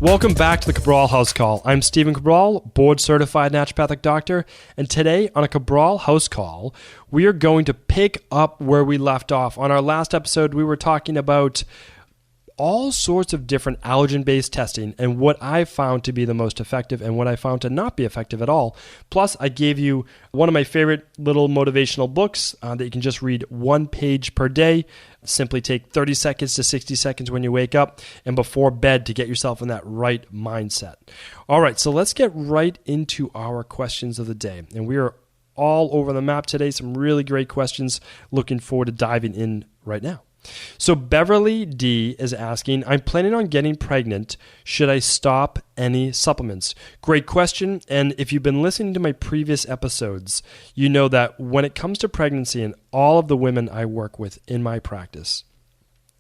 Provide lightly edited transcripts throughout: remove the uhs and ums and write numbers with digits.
Welcome back to the Cabral House Call. I'm Stephen Cabral, board-certified naturopathic doctor, and today on a Cabral House Call, we are going to pick up where we left off. On our last episode, we were talking about all sorts of different allergen-based testing and what I found to be the most effective and what I found to not be effective at all. Plus, I gave you one of my favorite little motivational books that you can just read one page per day. Simply take 30 seconds to 60 seconds when you wake up and before bed to get yourself in that right mindset. All right, so let's get right into our questions of the day. And we are all over the map today. Some really great questions. Looking forward to diving in right now. So Beverly D is asking, I'm planning on getting pregnant. Should I stop any supplements? Great question. And if you've been listening to my previous episodes, you know that when it comes to pregnancy and all of the women I work with in my practice,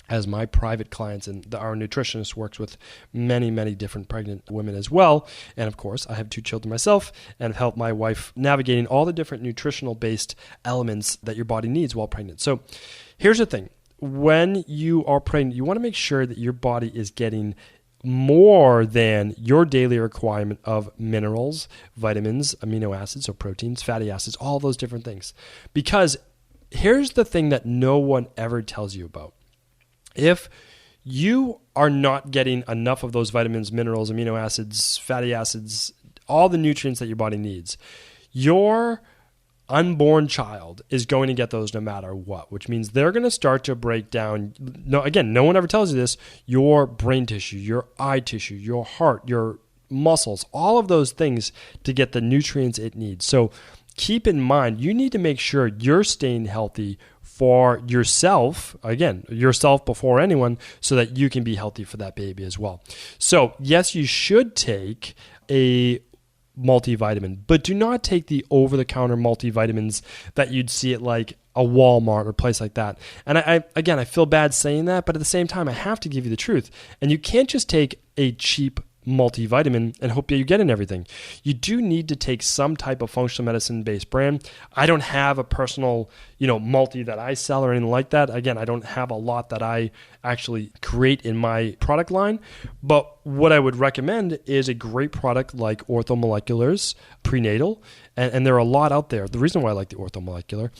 as my private clients, and our nutritionist works with many, many different pregnant women as well. And of course, I have 2 children myself and have helped my wife navigating all the different nutritional-based elements that your body needs while pregnant. So here's the thing. When you are pregnant, you want to make sure that your body is getting more than your daily requirement of minerals, vitamins, amino acids, or proteins, fatty acids, all those different things. Because here's the thing that no one ever tells you about. If you are not getting enough of those vitamins, minerals, amino acids, fatty acids, all the nutrients that your body needs, your unborn child is going to get those no matter what, which means they're going to start to break down. No, again, no one ever tells you this, your brain tissue, your eye tissue, your heart, your muscles, all of those things to get the nutrients it needs. So keep in mind, you need to make sure you're staying healthy for yourself, again, yourself before anyone, so that you can be healthy for that baby as well. So yes, you should take a multivitamin, but do not take the over-the-counter multivitamins that you'd see at like a Walmart or a place like that. And I feel bad saying that, but at the same time, I have to give you the truth. And you can't just take a cheap multivitamin and hope that you get in everything. You do need to take some type of functional medicine-based brand. I don't have a personal, multi that I sell or anything like that. Again, I don't have a lot that I actually create in my product line. But what I would recommend is a great product like Orthomolecular's Prenatal. And there are a lot out there. The reason why I like the Orthomolecular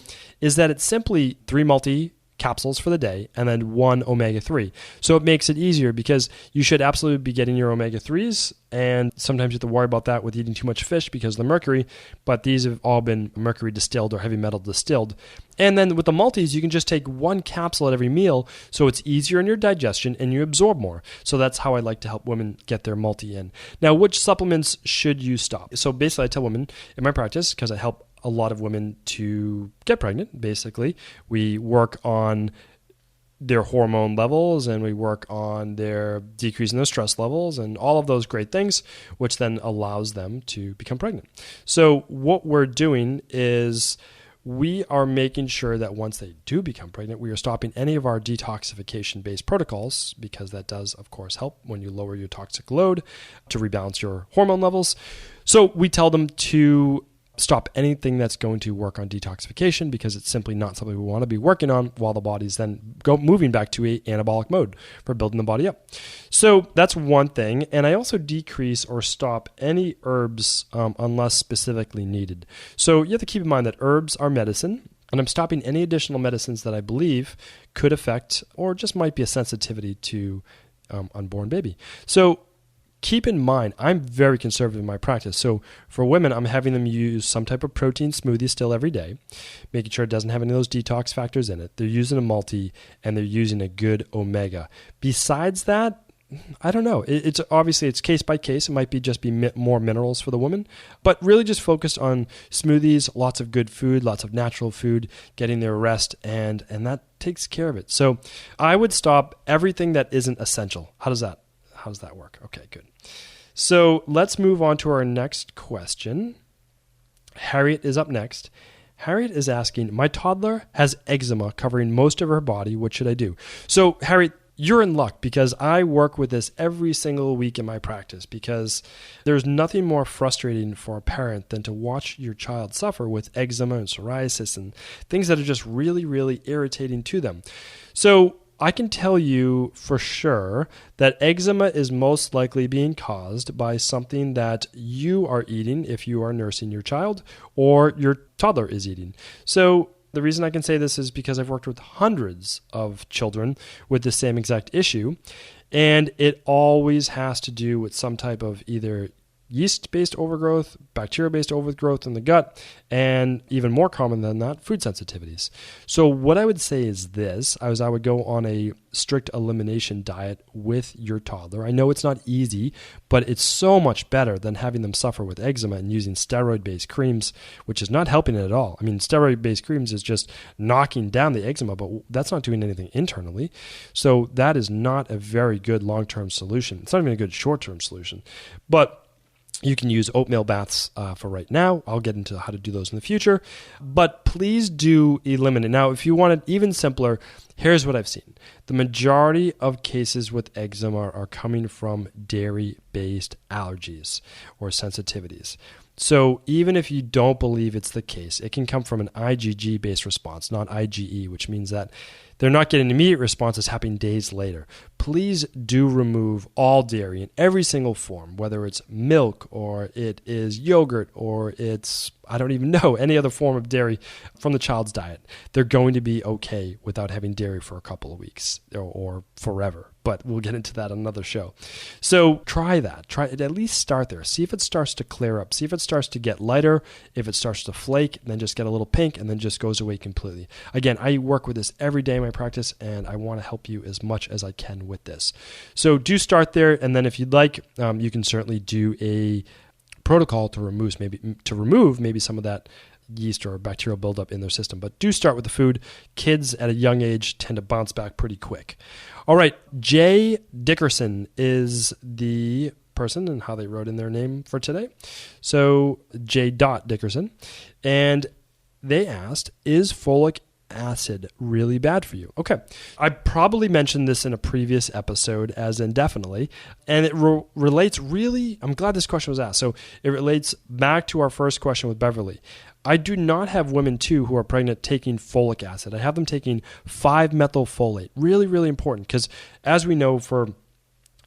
is that it's simply 3 multi capsules for the day and then 1 omega-3. So it makes it easier because you should absolutely be getting your omega-3s, and sometimes you have to worry about that with eating too much fish because of the mercury, but these have all been mercury distilled or heavy metal distilled. And then with the multis, you can just take 1 capsule at every meal, so it's easier in your digestion and you absorb more. So that's how I like to help women get their multi in. Now, which supplements should you stop? So basically, I tell women in my practice, because I help a lot of women to get pregnant, basically. We work on their hormone levels and we work on their decreasing their stress levels and all of those great things, which then allows them to become pregnant. So what we're doing is we are making sure that once they do become pregnant, we are stopping any of our detoxification-based protocols, because that does, of course, help when you lower your toxic load to rebalance your hormone levels. So we tell them to stop anything that's going to work on detoxification, because it's simply not something we want to be working on while the body's then moving back to a anabolic mode for building the body up. So that's one thing. And I also decrease or stop any herbs unless specifically needed. So you have to keep in mind that herbs are medicine, and I'm stopping any additional medicines that I believe could affect or just might be a sensitivity to unborn baby. So keep in mind, I'm very conservative in my practice. So for women, I'm having them use some type of protein smoothie still every day, making sure it doesn't have any of those detox factors in it. They're using a multi and they're using a good omega. Besides that, I don't know. It's obviously it's case by case. It might be just be more minerals for the woman, but really just focused on smoothies, lots of good food, lots of natural food, getting their rest, and that takes care of it. So I would stop everything that isn't essential. How does that work? Okay, good. So let's move on to our next question. Harriet is up next. Harriet is asking, my toddler has eczema covering most of her body. What should I do? So Harriet, you're in luck, because I work with this every single week in my practice, because there's nothing more frustrating for a parent than to watch your child suffer with eczema and psoriasis and things that are just really, really irritating to them. So I can tell you for sure that eczema is most likely being caused by something that you are eating if you are nursing your child or your toddler is eating. So the reason I can say this is because I've worked with hundreds of children with the same exact issue, and it always has to do with some type of either yeast-based overgrowth, bacteria-based overgrowth in the gut, and even more common than that, food sensitivities. So what I would say is this, I would go on a strict elimination diet with your toddler. I know it's not easy, but it's so much better than having them suffer with eczema and using steroid-based creams, which is not helping it at all. I mean, steroid-based creams is just knocking down the eczema, but that's not doing anything internally. So that is not a very good long-term solution. It's not even a good short-term solution. But you can use oatmeal baths for right now. I'll get into how to do those in the future. But please do eliminate. Now, if you want it even simpler, here's what I've seen. The majority of cases with eczema are coming from dairy-based allergies or sensitivities. So even if you don't believe it's the case, it can come from an IgG-based response, not IgE, which means that they're not getting immediate responses happening days later. Please do remove all dairy in every single form, whether it's milk or it is yogurt or it's, I don't even know, any other form of dairy from the child's diet. They're going to be okay without having dairy for a couple of weeks or forever. But we'll get into that on another show. So try that. Try it. At least start there. See if it starts to clear up. See if it starts to get lighter. If it starts to flake, then just get a little pink and then just goes away completely. Again, I work with this every day in my practice, and I want to help you as much as I can with this. So do start there, and then if you'd like, you can certainly do a protocol to remove maybe some of that yeast or bacterial buildup in their system. But do start with the food. Kids at a young age tend to bounce back pretty quick. All right, Jay Dickerson is the person and how they wrote in their name for today. So J. Dickerson. And they asked, is folic acid really bad for you? Okay. I probably mentioned this in a previous episode as indefinitely, and it relates really, I'm glad this question was asked. So it relates back to our first question with Beverly. I do not have women too who are pregnant taking folic acid. I have them taking 5-methylfolate. Really, really important because as we know for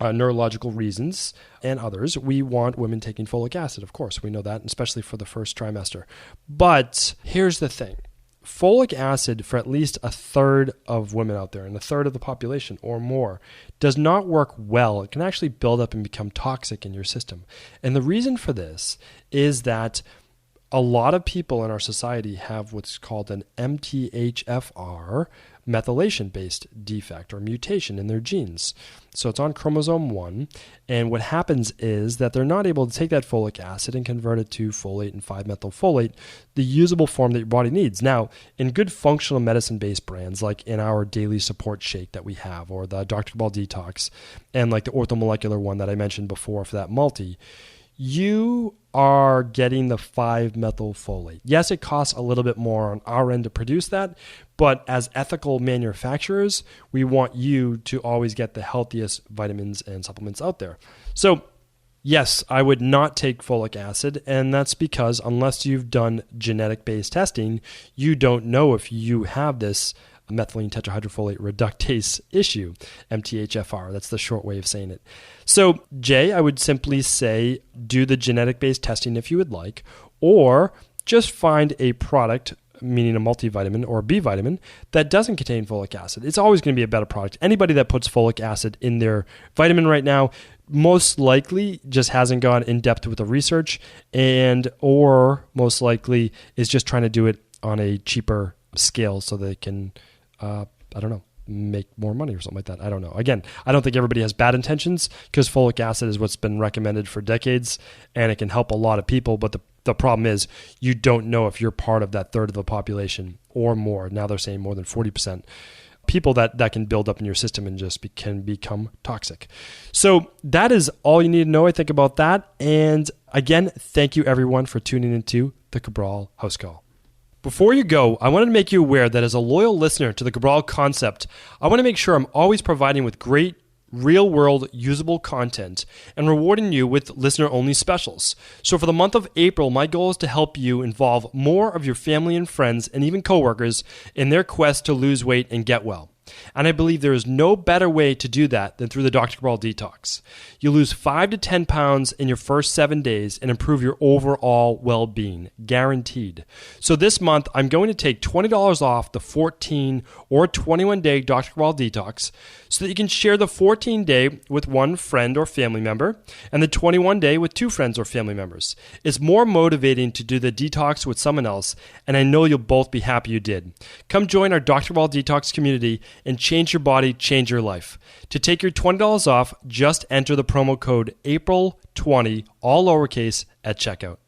neurological reasons and others, we want women taking folic acid. Of course, we know that, especially for the first trimester. But here's the thing. Folic acid for at least a third of women out there and a third of the population or more does not work well. It can actually build up and become toxic in your system. And the reason for this is that a lot of people in our society have what's called an MTHFR methylation-based defect or mutation in their genes. So it's on chromosome 1, and what happens is that they're not able to take that folic acid and convert it to folate and 5-methylfolate, the usable form that your body needs. Now, in good functional medicine-based brands, like in our daily support shake that we have, or the Dr. Cabral Detox, and like the orthomolecular one that I mentioned before for that multi, you are getting the 5-methylfolate. Yes, it costs a little bit more on our end to produce that, but as ethical manufacturers, we want you to always get the healthiest vitamins and supplements out there. So yes, I would not take folic acid, and that's because unless you've done genetic-based testing, you don't know if you have this methylene tetrahydrofolate reductase issue, MTHFR. That's the short way of saying it. So, Jay, I would simply say do the genetic-based testing if you would like, or just find a product, meaning a multivitamin or a B vitamin, that doesn't contain folic acid. It's always going to be a better product. Anybody that puts folic acid in their vitamin right now most likely just hasn't gone in depth with the research or most likely is just trying to do it on a cheaper scale so they can make more money or something like that. I don't know. Again, I don't think everybody has bad intentions because folic acid is what's been recommended for decades and it can help a lot of people. But the problem is you don't know if you're part of that third of the population or more. Now they're saying more than 40% people that can build up in your system and just can become toxic. So that is all you need to know, I think, about that. And again, thank you everyone for tuning into the Cabral House Call. Before you go, I wanted to make you aware that as a loyal listener to the Cabral Concept, I want to make sure I'm always providing with great real-world usable content and rewarding you with listener-only specials. So for the month of April, my goal is to help you involve more of your family and friends and even coworkers in their quest to lose weight and get well. And I believe there is no better way to do that than through the Dr. Cabral Detox. You'll lose 5 to 10 pounds in your first 7 days and improve your overall well-being, guaranteed. So this month, I'm going to take $20 off the 14 or 21-day Dr. Cabral Detox so that you can share the 14-day with one friend or family member and the 21-day with 2 friends or family members. It's more motivating to do the detox with someone else, and I know you'll both be happy you did. Come join our Dr. Cabral Detox community and change your body, change your life. To take your $20 off, just enter the promo code APRIL20, all lowercase, at checkout.